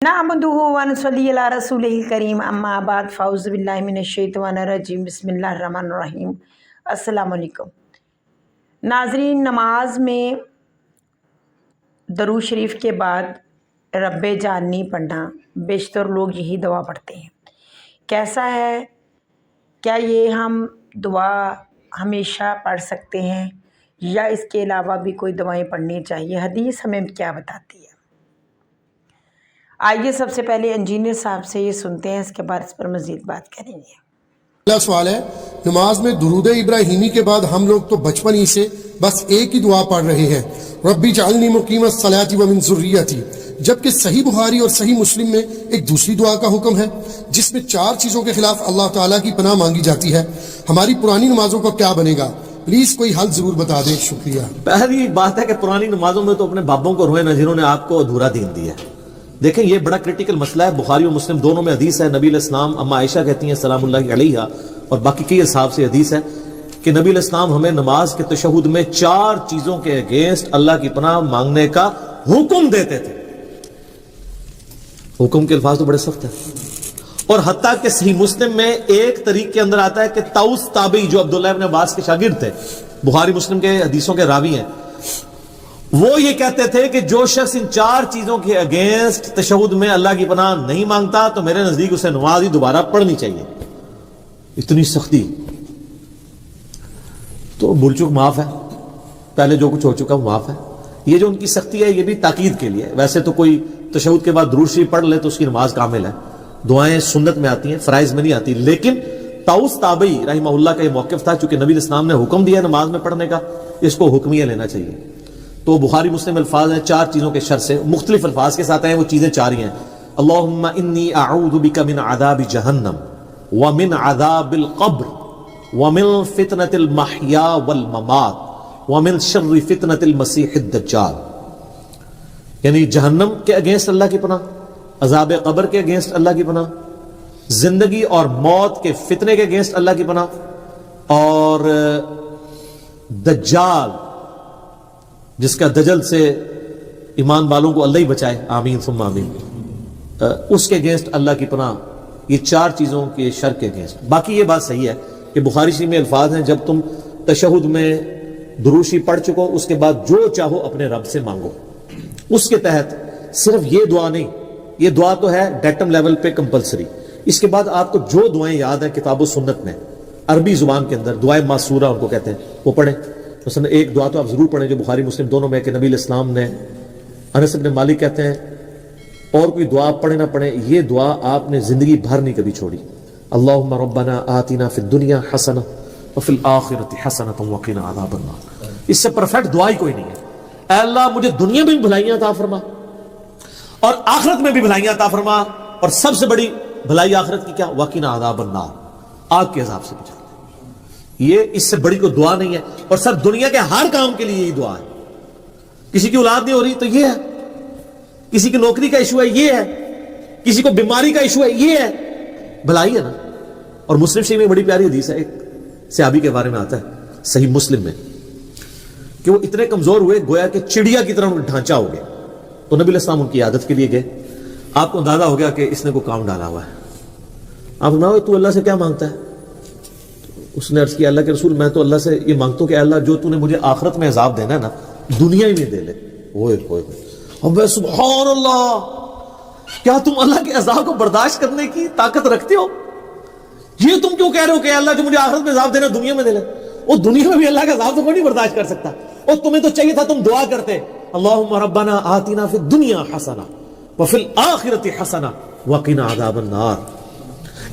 नहमदुहु व नसल्ली अला रसूलिल करीम अम्मा बाद फ़ाउज़ु बिल्लाहि मिनश्शैतानिर्रजीम बिस्मिल्लाहिर्रहमानिर्रहीम। अस्सलामु अलैकुम नाज़रीन, नमाज में दरूद शरीफ के बाद रब्बे जानी पढ़ना बेशतर लोग यही दुआ पढ़ते हैं। कैसा है, क्या ये हम दुआ हमेशा पढ़ सकते हैं या इसके अलावा भी कोई दुआएं पढ़नी चाहिए? हदीस हमें क्या बताती है? आइए सबसे पहले इंजीनियर साहब से ये सुनते हैं, इसके बाद इस पर मज़ीद बात करेंगे। पहला सवाल है, नमाज में दुरूद इब्राहिमी के बाद हम लोग तो बचपन ही से बस एक ही दुआ पढ़ रहे हैं, रब्बी जअलनी मुकीमस सलाती व मिन ज़ुर्रियती, जबकि सही बुखारी और सही मुस्लिम में एक दूसरी दुआ का हुक्म है जिसमें 4 चीज़ों के खिलाफ अल्लाह ताला की पनाह मांगी जाती है। हमारी पुरानी नमाजों का क्या बनेगा? प्लीज कोई हल जरूर बता दें, शुक्रिया। पहली बात है कि पुरानी नमाजों में तो अपने बापों को रोए ना जिन्होंने आपको अधूरा दीन दिया है। देखें, ये बड़ा क्रिटिकल मसला है। बुखारी और मुस्लिम दोनों में हदीस है। नबी अलैहिस्सलाम, अम्मा आयशा कहती हैं सलामुल्लाहि अलैहा, और बाकी कई असहाब से हदीस है कि नबी अलैहिस्सलाम हमें नमाज के तशहुद में 4 चीजों के अगेंस्ट अल्लाह की पनाह मांगने का हुक्म देते थे। हुक्म के अल्फाज तो बड़े सख्त है, और हत्ता कि सही मुस्लिम में एक तरीक के अंदर आता है कि ताउस ताबी, जो अब्दुल्लाह इब्न अब्बास के शागिर्द थे, बुखारी मुस्लिम के हदीसों के रावी हैं, वो ये कहते थे कि जो शख्स इन 4 चीजों के अगेंस्ट तशहुद में अल्लाह की पनाह नहीं मांगता तो मेरे नजदीक उसे नमाज ही दोबारा पढ़नी चाहिए। इतनी सख्ती। तो भूल चूक माफ है, पहले जो कुछ हो चुका वो माफ है। ये जो उनकी सख्ती है ये भी ताकीद के लिए। वैसे तो कोई तशहुद के बाद दुरूद शरीफ पढ़ ले तो उसकी नमाज कामिल है। दुआएं सुन्नत में आती हैं, फराइज में नहीं आती। लेकिन ताउस ताबई रहमहुल्लाह का ये मौक़िफ़ था, चूंकि नबी इस्लाम ने हुक्म दिया नमाज में पढ़ने का, इसको हुक्मिया लेना चाहिए। तो बुखारी मुस्लिम अल्फाज हैं 4 चीजों के शर से, मुख्तलिफ अल्फाज के साथ हैं। वो चीजें 4 ही हैं। अल्लाहुम्मा इन्नी अऊज़ु बिका मिन अज़ाबि जहन्नम व मिन अज़ाबिल क़ब्र व मिन फितनतिल महया वल ममात व मिन शर्रि फितनतिल मसीहिद दज्जाल। यानी जहन्नम के अगेंस्ट अल्लाह की पनाह, अज़ाब क़ब्र के अगेंस्ट अल्लाह की पनाह, जिंदगी और मौत के फितने के अगेंस्ट अल्लाह की पनाह, और दज्जाल जिसका दजल से ईमान वालों को अल्लाह ही बचाए, आमीन सुम्मा आमीन, उसके अगेंस्ट अल्लाह की पनाह। ये 4 चीजों के शर के अगेंस्ट। बाकी ये बात सही है कि बुखारी शरीफ में अल्फाज हैं, जब तुम तशहुद में दुरूद शरीफ पढ़ चुको उसके बाद जो चाहो अपने रब से मांगो। उसके तहत सिर्फ ये दुआ नहीं, ये दुआ तो है डेटम लेवल पे कंपलसरी। इसके बाद आपको जो दुआएं याद हैं किताब सुन्नत में, अरबी जुबान के अंदर दुआएं मासूरा उनको कहते हैं, वो पढ़ें। मसलन एक दुआ तो आप जरूर पढ़ें जो बुखारी मुस्लिम दोनों में कि नबी इस्लाम ने, अनस इब्न मालिक कहते हैं, और कोई दुआ पढ़े ना पढ़े, ये दुआ आपने जिंदगी भर नहीं कभी छोड़ी। अल्लाहुम्मा रब्बना आतिना फिद दुनिया हसना व फिल आखिरति हसनतन व क़िना अज़ाबन नार। इससे परफेक्ट दुआ ही कोई नहीं है। ऐ अल्लाह मुझे दुनिया में भी भलाइयां अता फरमा और आखिरत में भी भलाइयां अता फरमा, और सबसे बड़ी भलाई आखिरत की क्या? व क़िना अज़ाबन नार, आग के अजाब से बचा। ये इससे बड़ी कोई दुआ नहीं है, और सब दुनिया के हर काम के लिए यही दुआ है। किसी की औलाद नहीं हो रही तो ये है, किसी की नौकरी का इशू है ये है, किसी को बीमारी का इशू है ये है, भलाई है ना। और मुस्लिम शरीफ में बड़ी प्यारी हदीस है, एक सहाबी के बारे में आता है सही मुस्लिम में, कि वो इतने कमजोर हुए गोया कि चिड़िया की तरह उनका ढांचा हो गया। तो नबी इस्लाम उनकी आदत के लिए गए। आपको अंदाजा हो गया कि इसने कोई काम डाला हुआ है। आप ना तू अल्लाह से क्या मांगता है? उसने अर्ज किया, अल्लाह के रसूल मैं तो अल्लाह से ये मांगता हूं कि अल्लाह जो तूने मुझे आखिरत में अजाब देना है ना, दुनिया ही में दे ले। ओए ओए, अब सुभान अल्लाह, क्या तुम अल्लाह के अजाब को बर्दाश्त करने की ताकत रखते हो? ये तुम क्यों कह रहे हो कि अल्लाह जो मुझे आखिरत में अजाब देना दुनिया में दे ले? वो दुनिया में भी अल्लाह का अजाब तो कोई नहीं बर्दाश्त कर सकता। और तुम्हें तो चाहिए था तुम दुआ करते, अल्लाहुम्मा रब्बना आतिना फिद दुनिया हसना व फिल आखिरति हसना व क़िना अज़ाबन नार।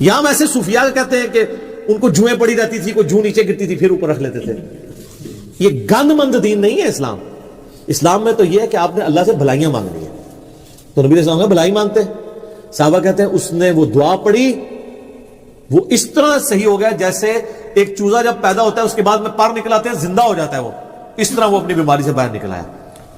यहां हम ऐसे सूफिया कहते हैं कि उनको जुएं पड़ी रहती थी, कोई जू नीचे गिरती थी फिर ऊपर रख लेते थे। ये गंदमंद दीन नहीं है इस्लाम। इस्लाम में तो यह है कि आपने अल्लाह से भलाइयां मांगनी है। तो नबी इस्लाम का भलाई मांगते हैं। साहबा कहते हैं उसने वो दुआ पढ़ी, वो इस तरह सही हो गया जैसे एक चूजा जब पैदा होता है उसके बाद में पर निकल आते हैं, जिंदा हो जाता है वो, इस तरह वो अपनी बीमारी से बाहर निकल आया।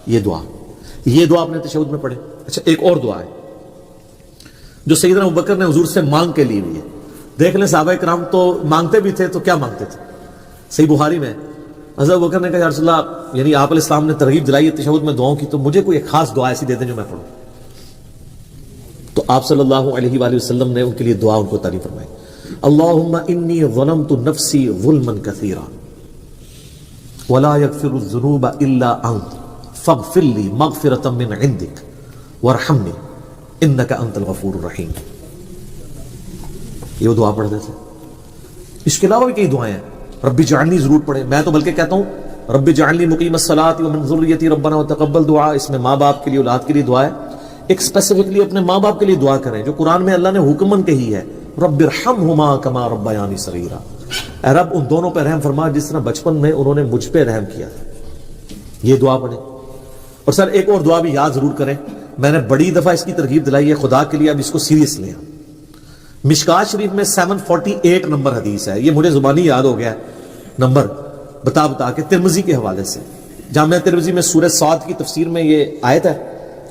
ये दुआ आपने तशहुद में पढ़े। अच्छा, एक और दुआ है जो सैयदना अबू बकर ने हुजूर से मांग के ली हुई है। देख लें साहबा इकराम तो मांगते भी थे, तो क्या मांगते थे? सही बुखारी में हज़रत अबू बकर ने कहा, या रसूल अल्लाह, यानी आप अलैहिस्सलाम ने तरगीब दिलाई तशहुद में दुआओं की, तो मुझे कोई एक खास दुआ ऐसी दे दें जो मैं पढ़ूं। تو آپ صلی اللہ علیہ وآلہ وسلم نے ان کے لیے دعا ان کو تعریف فرمائی، اللہم انی ظلمت نفسی ظلما کثیرا ولا یغفر الذنوب الا انت فاغفر لی مغفرۃ من عندک وارحمنی انک انت الغفور الرحیم. یہ وہ دعا پڑھتے تھے. اس کے علاوہ بھی کئی دعائیں ہیں. رب اجعلنی ضرور پڑھیں، میں تو بلکہ کہتا ہوں رب اجعلنی مقیم الصلاۃ ومن ذریتی ربنا وتقبل دعا. اس میں ماں باپ کے لیے، اولاد کے لیے دعا ہے. ایک اسپیسیفکلی اپنے ماں باپ کے لیے دعا کریں جو قرآن میں اللہ نے حکمن کہی ہے، رب ارحمہما کما ربیانی صغیرا. اے رب ان دونوں پہ رحم فرما جس طرح بچپن میں انہوں نے مجھ پہ رحم کیا تھا. یہ دعا پڑھیں. اور سر ایک اور دعا بھی یاد ضرور کریں، میں نے بڑی دفعہ اس کی ترغیب دلائی ہے، خدا کے لیے اب اس کو سیریس لیں. مشکات شریف میں 748 نمبر حدیث ہے، یہ مجھے زبانی یاد ہو گیا ہے نمبر بتا کے، ترمذی کے حوالے سے. جامعہ ترمذی میں سورہ صاد کی تفسیر میں یہ آیت ہے،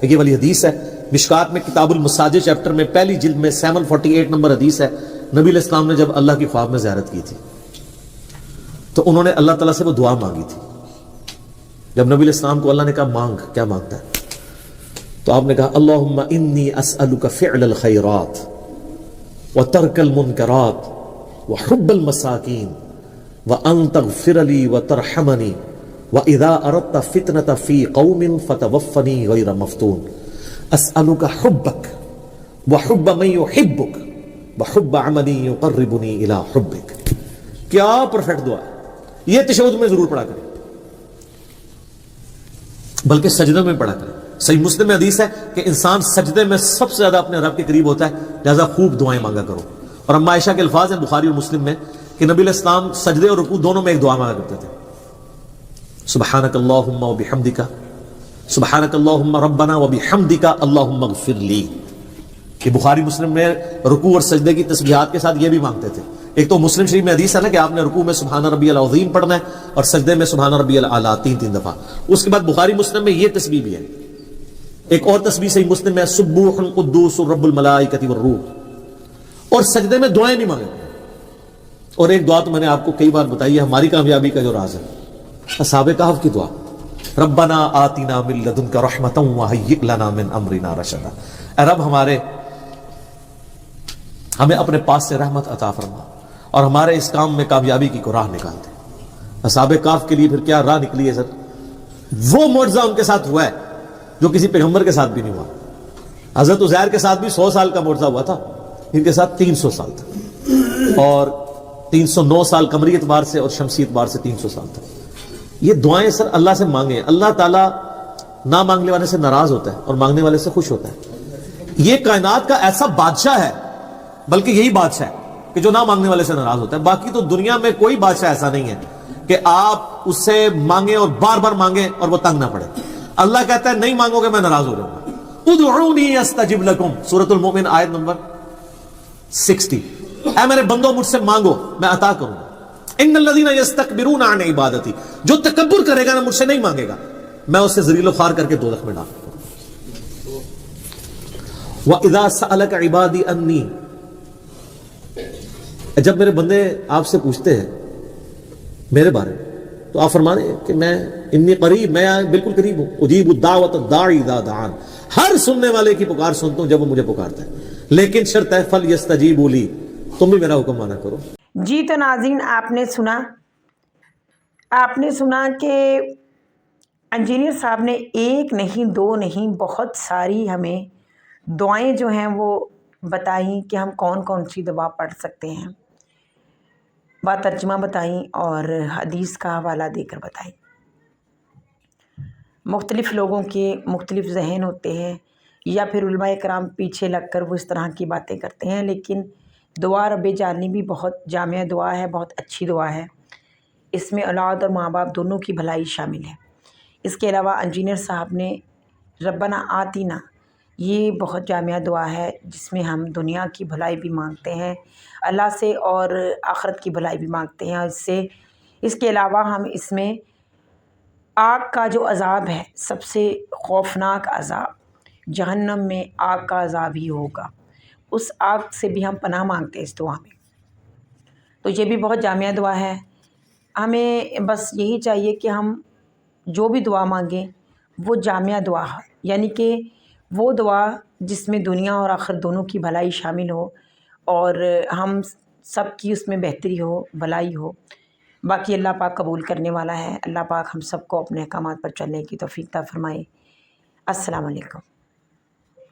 یہ والی حدیث ہے. مشکات میں کتاب المساجد چیپٹر میں پہلی جلد میں 748 نمبر حدیث ہے. نبی علیہ السلام نے جب اللہ کی خواب میں زیارت کی تھی تو انہوں نے اللہ تعالیٰ سے وہ دعا مانگی تھی. جب نبی علیہ السلام کو اللہ نے کہا مانگ، کیا مانگتا ہے، تو آپ نے کہا اللہم انی اسألک فعل الخیرات وترک المنکرات وحب المساکین وان تغفر لی وترحمنی واذا اردت فتنة فی قوم فتوفنی غیر مفتون اسألک حبک وحب من یحبک وحب عملی یقربنی الی حبک. کیا پرفیکٹ دعا ہے. یہ تشہد میں ضرور پڑھا کریں، بلکہ سجدے میں پڑھا کریں. صحیح مسلم میں حدیث ہے کہ انسان سجدے میں سب سے زیادہ اپنے رب کے قریب ہوتا ہے، لہذا خوب دعائیں مانگا کرو. اور اما عائشہ کے الفاظ ہیں بخاری اور مسلم میں کہ نبی علیہ السلام سجدے اور رکوع دونوں میں ایک دعا مانگا کرتے تھے، سبحانک اللہم وبحمدک، سبحانک اللہم ربنا وبحمدک اللہم اغفر لی. کہ بخاری مسلم میں رکوع اور سجدے کی تسبیحات کے ساتھ یہ بھی مانگتے تھے. ایک تو مسلم شریف میں حدیث ہے نا کہ آپ نے رکوع میں سبحان ربی العظیم پڑھنا ہے اور سجدے میں سبحان ربی الاعلی 3 دفعہ. اس کے بعد بخاری مسلم میں یہ تسبیح بھی ہے. ایک اور تسبیح صحیح مسلم میں سبوح قدوس رب الملائکۃ والروح. اور سجدے میں دعائیں نہیں مانگے. اور ایک دعا تو میں نے آپ کو کئی بار بتائی ہے، ہماری کامیابی کا جو راز ہے، اصحاب کہف کی دعا، ربنا آتنا من لدنک رحمۃ وہیئ لنا من امرنا رشدا. اے رب ہمیں اپنے پاس سے رحمت عطا فرما اور ہمارے اس کام میں کامیابی کی کو راہ نکال دے. اصحاب کہف کے لیے پھر کیا راہ نکلی ہے سر؟ وہ معجزہ ان کے ساتھ ہوا ہے جو کسی پیغمبر کے ساتھ بھی نہیں ہوا. حضرت عزیر کے ساتھ بھی 100 سال کا معجزہ ہوا تھا، ان کے ساتھ 300 سال تھا، اور 309 سال قمری اعتبار سے اور شمسی اعتبار سے 300 سال تھا. یہ دعائیں سر اللہ سے مانگیں. اللہ تعالیٰ نہ مانگنے والے سے ناراض ہوتا ہے اور مانگنے والے سے خوش ہوتا ہے. یہ کائنات کا ایسا بادشاہ ہے، بلکہ یہی بادشاہ ہے کہ جو نہ مانگنے والے سے ناراض ہوتا ہے. باقی تو دنیا میں کوئی بادشاہ ایسا نہیں ہے کہ آپ اس سے مانگیں اور بار بار مانگیں اور وہ تنگ نہ پڑے. اللہ کہتا ہے نہیں مانگو گے میں ناراض ہو جاؤں گا. ادعونی استجب لکم، سورۃ المؤمن آیت نمبر 60. اے میرے بندو مجھ سے مانگو میں عطا کروں گا. ان الذین یستکبرون عن عبادتی، جو تکبر کرے گا نا مجھ سے نہیں مانگے گا، میں اسے ذلیل و خوار کر کے دوزخ میں ڈال دوں گا. وَإِذَا سَأَلَكَ عِبَادِي أَنِّي، جب میرے بندے آپ سے پوچھتے ہیں میرے بارے میں تو آپ فرمانے کہ میں انی قریب، میں بالکل قریب ہوں. اجیب الدعوۃ الداعی اذا دعان، ہر سننے والے کی پکار سنتا ہوں جب وہ مجھے پکارتا ہے، لیکن شرط ہے فلیستجیبوا لی، تم بھی میرا حکم مانا کرو. جی تو ناظرین آپ نے سنا کہ انجینئر صاحب نے ایک نہیں دو نہیں بہت ساری ہمیں دعائیں جو ہیں وہ بتائیں کہ ہم کون کون سی دعا پڑھ سکتے ہیں، با ترجمہ بتائیں اور حدیث کا حوالہ دے کر بتائیں. مختلف لوگوں کے مختلف ذہن ہوتے ہیں یا پھر علماء کرام پیچھے لگ کر وہ اس طرح کی باتیں کرتے ہیں، لیکن دعا رب جعلنی بھی بہت جامع دعا ہے، بہت اچھی دعا ہے. اس میں اولاد اور ماں باپ دونوں کی بھلائی شامل ہے. اس کے علاوہ انجینئر صاحب نے ربنا آتینا، یہ بہت جامع دعا ہے جس میں ہم دنیا کی بھلائی بھی مانگتے ہیں اللہ سے اور آخرت کی بھلائی بھی مانگتے ہیں. اور اس کے علاوہ ہم اس میں آگ کا جو عذاب ہے، سب سے خوفناک عذاب جہنم میں آگ کا عذاب ہی ہوگا، اس آگ سے بھی ہم پناہ مانگتے ہیں اس دعا میں. تو یہ بھی بہت جامع دعا ہے. ہمیں بس یہی چاہیے کہ ہم جو بھی دعا مانگیں وہ جامع دعا ہے، یعنی کہ وہ دعا جس میں دنیا اور آخرت دونوں کی بھلائی شامل ہو اور ہم سب کی اس میں بہتری ہو، بھلائی ہو۔ باقی اللہ پاک قبول کرنے والا ہے۔ اللہ پاک ہم سب کو اپنے احکامات پر چلنے کی توفیق عطا فرمائے۔ السلام علیکم۔